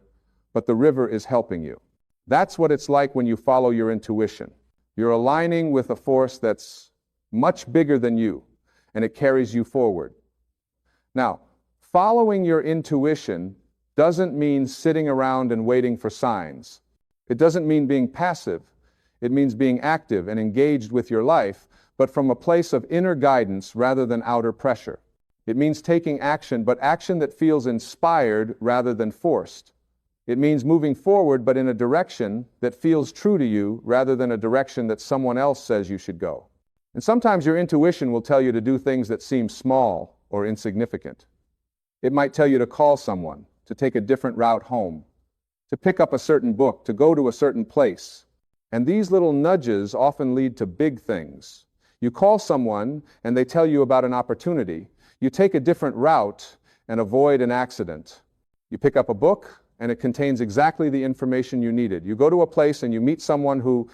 but the river is helping you. That's what it's like when you follow your intuition. You're aligning with a force that's much bigger than you, and it carries you forward. Now, following your intuition doesn't mean sitting around and waiting for signs. It doesn't mean being passive. It means being active and engaged with your life, but from a place of inner guidance rather than outer pressure. It means taking action, but action that feels inspired rather than forced. It means moving forward, but in a direction that feels true to you rather than a direction that someone else says you should go. And sometimes your intuition will tell you to do things that seem small or insignificant. It might tell you to call someone, to take a different route home, to pick up a certain book, to go to a certain place. And these little nudges often lead to big things. You call someone and they tell you about an opportunity. You take a different route and avoid an accident. You pick up a book and it contains exactly the information you needed. You go to a place and you meet someone who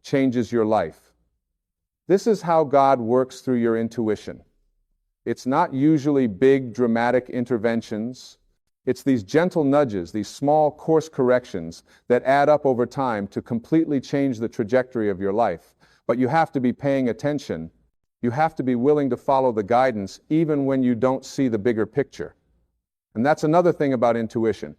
changes your life. This is how God works through your intuition. It's not usually big, dramatic interventions. It's these gentle nudges, these small course corrections that add up over time to completely change the trajectory of your life. But you have to be paying attention. You have to be willing to follow the guidance even when you don't see the bigger picture. And that's another thing about intuition.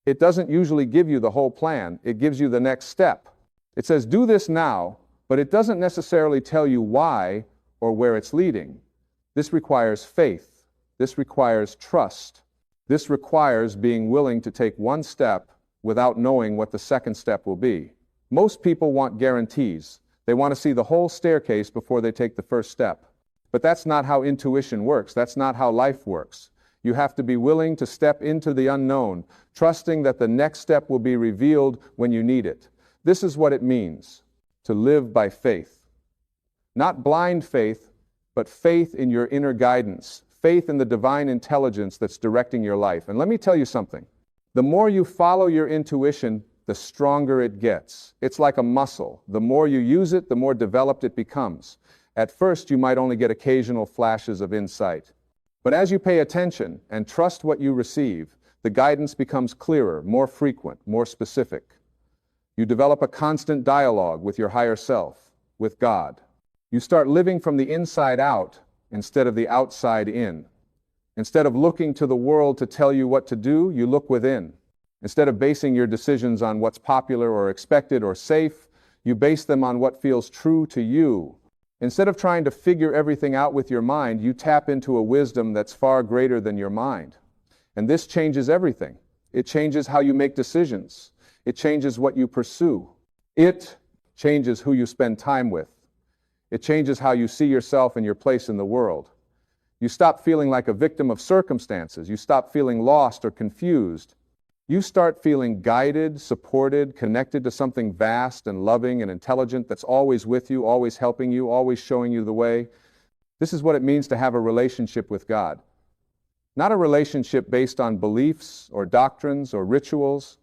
It doesn't usually give you the whole plan. It gives you the next step. It says, do this now, but it doesn't necessarily tell you why or where it's leading. This requires faith. This requires trust. This requires being willing to take one step without knowing what the second step will be. Most people want guarantees. They want to see the whole staircase before they take the first step. But that's not how intuition works. That's not how life works. You have to be willing to step into the unknown, trusting that the next step will be revealed when you need it. This is what it means to live by faith. Not blind faith, but faith in your inner guidance, faith in the divine intelligence that's directing your life. And let me tell you something. The more you follow your intuition, the stronger it gets. It's like a muscle. The more you use it, the more developed it becomes. At first, you might only get occasional flashes of insight. But as you pay attention and trust what you receive, the guidance becomes clearer, more frequent, more specific. You develop a constant dialogue with your higher self, with God. You start living from the inside out instead of the outside in. Instead of looking to the world to tell you what to do, you look within. Instead of basing your decisions on what's popular or expected or safe, you base them on what feels true to you. Instead of trying to figure everything out with your mind, you tap into a wisdom that's far greater than your mind. And this changes everything. It changes how you make decisions. It changes what you pursue. It changes who you spend time with. It changes how you see yourself and your place in the world. You stop feeling like a victim of circumstances. You stop feeling lost or confused. You start feeling guided, supported, connected to something vast and loving and intelligent that's always with you, always helping you, always showing you the way. This is what it means to have a relationship with God. Not a relationship based on beliefs or doctrines or rituals,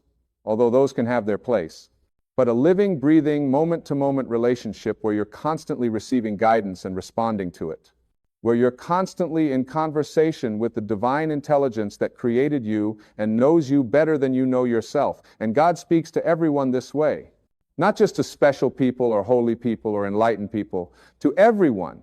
although those can have their place, but a living, breathing, moment-to-moment relationship where you're constantly receiving guidance and responding to it, where you're constantly in conversation with the divine intelligence that created you and knows you better than you know yourself. And God speaks to everyone this way, not just to special people or holy people or enlightened people, to everyone.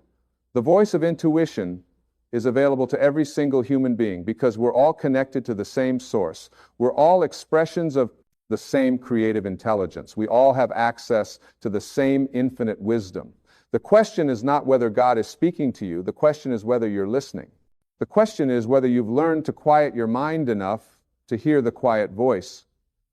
The voice of intuition is available to every single human being because we're all connected to the same source. We're all expressions of the same creative intelligence. We all have access to the same infinite wisdom. The question is not whether God is speaking to you. The question is whether you're listening. The question is whether you've learned to quiet your mind enough to hear the quiet voice.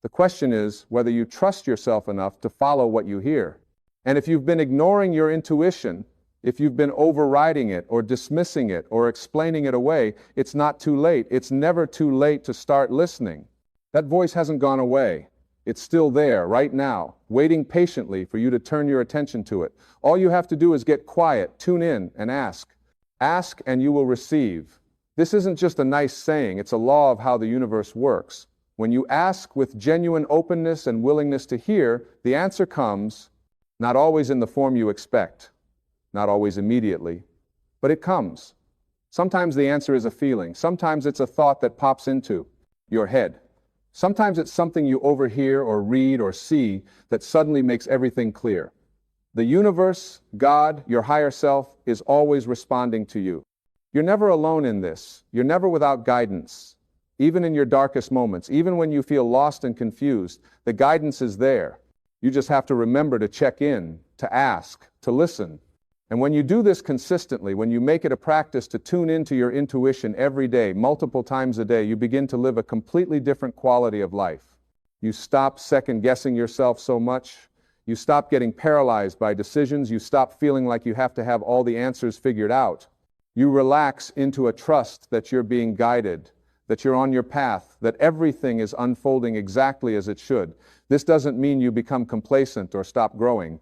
The question is whether you trust yourself enough to follow what you hear. And if you've been ignoring your intuition, if you've been overriding it or dismissing it or explaining it away, it's not too late. It's never too late to start listening. That voice hasn't gone away. It's still there right now, waiting patiently for you to turn your attention to it. All you have to do is get quiet, tune in, and ask. Ask and you will receive. This isn't just a nice saying, it's a law of how the universe works. When you ask with genuine openness and willingness to hear, the answer comes, not always in the form you expect, not always immediately, but it comes. Sometimes the answer is a feeling. Sometimes it's a thought that pops into your head. Sometimes it's something you overhear or read or see that suddenly makes everything clear. The universe, God, your higher self, is always responding to you. You're never alone in this. You're never without guidance. Even in your darkest moments, even when you feel lost and confused, the guidance is there. You just have to remember to check in, to ask, to listen. And when you do this consistently, when you make it a practice to tune into your intuition every day, multiple times a day, you begin to live a completely different quality of life. You stop second-guessing yourself so much. You stop getting paralyzed by decisions. You stop feeling like you have to have all the answers figured out. You relax into a trust that you're being guided, that you're on your path, that everything is unfolding exactly as it should. This doesn't mean you become complacent or stop growing.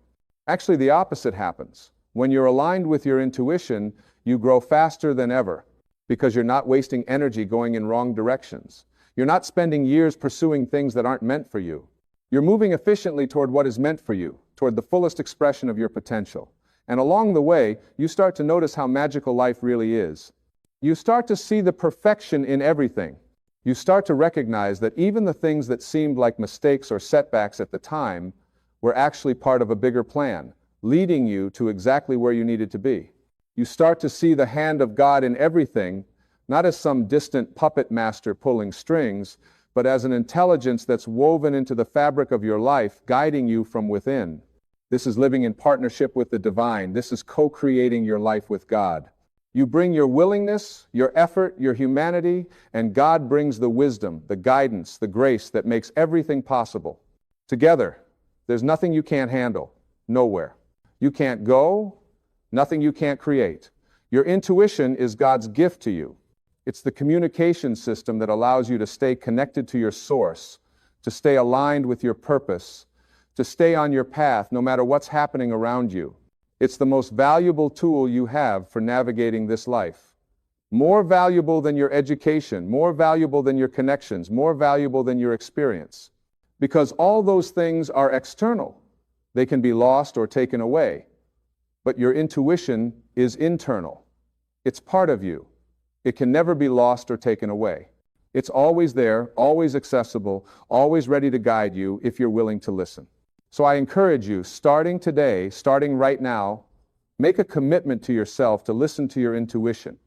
Actually, the opposite happens. When you're aligned with your intuition, you grow faster than ever because you're not wasting energy going in wrong directions. You're not spending years pursuing things that aren't meant for you. You're moving efficiently toward what is meant for you, toward the fullest expression of your potential. And along the way, you start to notice how magical life really is. You start to see the perfection in everything. You start to recognize that even the things that seemed like mistakes or setbacks at the time were actually part of a bigger plan, leading you to exactly where you needed to be. You start to see the hand of God in everything, not as some distant puppet master pulling strings, but as an intelligence that's woven into the fabric of your life, guiding you from within. This is living in partnership with the divine. This is co-creating your life with God. You bring your willingness, your effort, your humanity, and God brings the wisdom, the guidance, the grace that makes everything possible. Together, there's nothing you can't handle, nowhere. You can't go, nothing you can't create. Your intuition is God's gift to you. It's the communication system that allows you to stay connected to your source, to stay aligned with your purpose, to stay on your path no matter what's happening around you. It's the most valuable tool you have for navigating this life. More valuable than your education, more valuable than your connections, more valuable than your experience. Because all those things are external. They can be lost or taken away. But your intuition is internal. It's part of you. It can never be lost or taken away. It's always there, always accessible, always ready to guide you if you're willing to listen. So I encourage you, starting today, starting right now, make a commitment to yourself to listen to your intuition.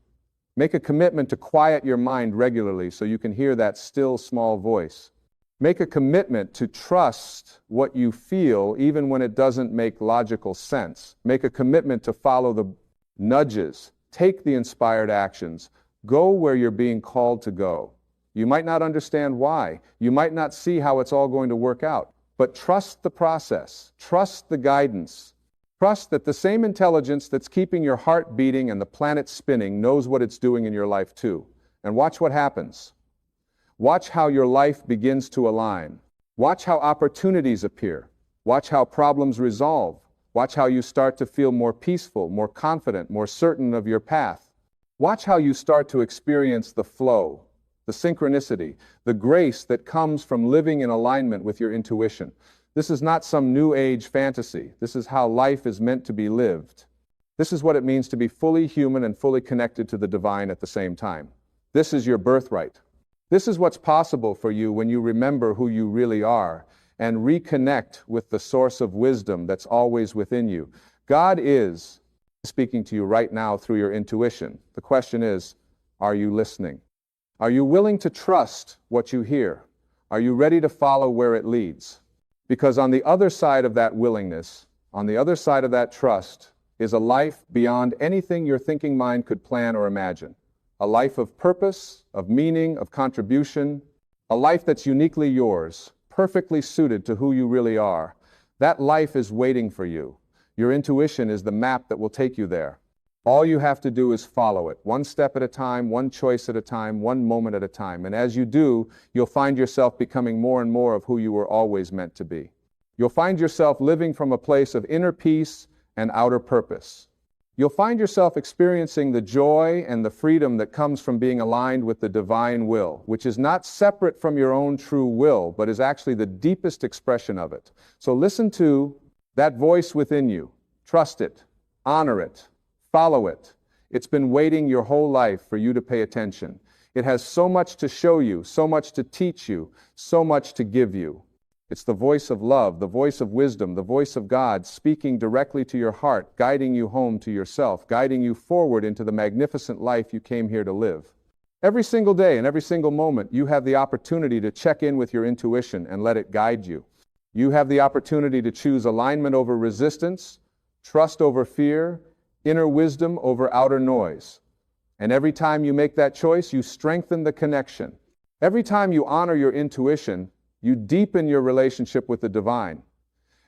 Make a commitment to quiet your mind regularly so you can hear that still small voice. Make a commitment to trust what you feel even when it doesn't make logical sense. Make a commitment to follow the nudges. Take the inspired actions. Go where you're being called to go. You might not understand why. You might not see how it's all going to work out. But trust the process. Trust the guidance. Trust that the same intelligence that's keeping your heart beating and the planet spinning knows what it's doing in your life too. And watch what happens. Watch how your life begins to align. Watch how opportunities appear. Watch how problems resolve. Watch how you start to feel more peaceful, more confident, more certain of your path. Watch how you start to experience the flow, the synchronicity, the grace that comes from living in alignment with your intuition. This is not some new age fantasy. This is how life is meant to be lived. This is what it means to be fully human and fully connected to the divine at the same time. This is your birthright. This is what's possible for you when you remember who you really are and reconnect with the source of wisdom that's always within you. God is speaking to you right now through your intuition. The question is, are you listening? Are you willing to trust what you hear? Are you ready to follow where it leads? Because on the other side of that willingness, on the other side of that trust, is a life beyond anything your thinking mind could plan or imagine. A life of purpose, of meaning, of contribution, a life that's uniquely yours, perfectly suited to who you really are. That life is waiting for you. Your intuition is the map that will take you there. All you have to do is follow it, one step at a time, one choice at a time, one moment at a time. And as you do, you'll find yourself becoming more and more of who you were always meant to be. You'll find yourself living from a place of inner peace and outer purpose. You'll find yourself experiencing the joy and the freedom that comes from being aligned with the divine will, which is not separate from your own true will, but is actually the deepest expression of it. So listen to that voice within you. Trust it. Honor it. Follow it. It's been waiting your whole life for you to pay attention. It has so much to show you, so much to teach you, so much to give you. It's the voice of love, the voice of wisdom, the voice of God speaking directly to your heart, guiding you home to yourself, guiding you forward into the magnificent life you came here to live. Every single day and every single moment, you have the opportunity to check in with your intuition and let it guide you. You have the opportunity to choose alignment over resistance, trust over fear, inner wisdom over outer noise. And every time you make that choice, you strengthen the connection. Every time you honor your intuition, you deepen your relationship with the divine.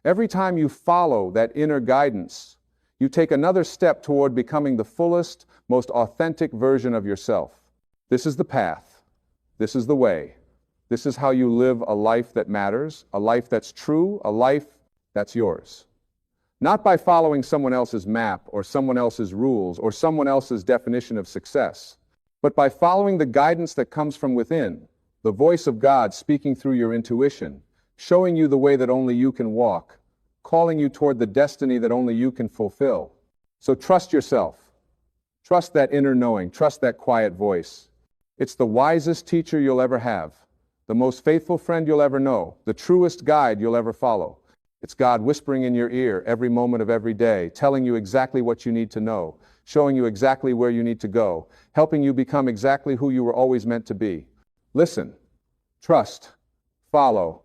Every time you follow that inner guidance, you take another step toward becoming the fullest, most authentic version of yourself. This is the path. This is the way. This is how you live a life that matters, a life that's true, a life that's yours. Not by following someone else's map or someone else's rules or someone else's definition of success, but by following the guidance that comes from within, the voice of God speaking through your intuition, showing you the way that only you can walk, calling you toward the destiny that only you can fulfill. So trust yourself. Trust that inner knowing. Trust that quiet voice. It's the wisest teacher you'll ever have, the most faithful friend you'll ever know, the truest guide you'll ever follow. It's God whispering in your ear every moment of every day, telling you exactly what you need to know, showing you exactly where you need to go, helping you become exactly who you were always meant to be. Listen, trust, follow,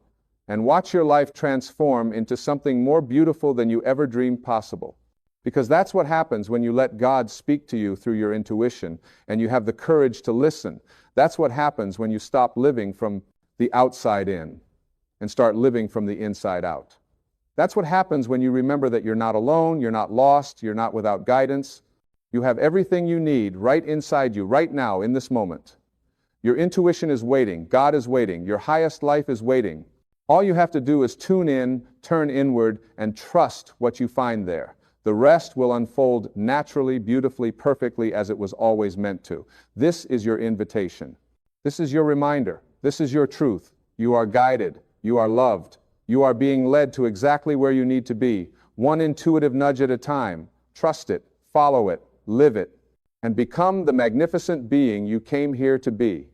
and watch your life transform into something more beautiful than you ever dreamed possible. Because that's what happens when you let God speak to you through your intuition and you have the courage to listen. That's what happens when you stop living from the outside in and start living from the inside out. That's what happens when you remember that you're not alone, you're not lost, you're not without guidance. You have everything you need right inside you, right now, in this moment. Your intuition is waiting, God is waiting, your highest life is waiting. All you have to do is tune in, turn inward, and trust what you find there. The rest will unfold naturally, beautifully, perfectly as it was always meant to. This is your invitation. This is your reminder. This is your truth. You are guided. You are loved. You are being led to exactly where you need to be, one intuitive nudge at a time. Trust it, follow it, live it, and become the magnificent being you came here to be.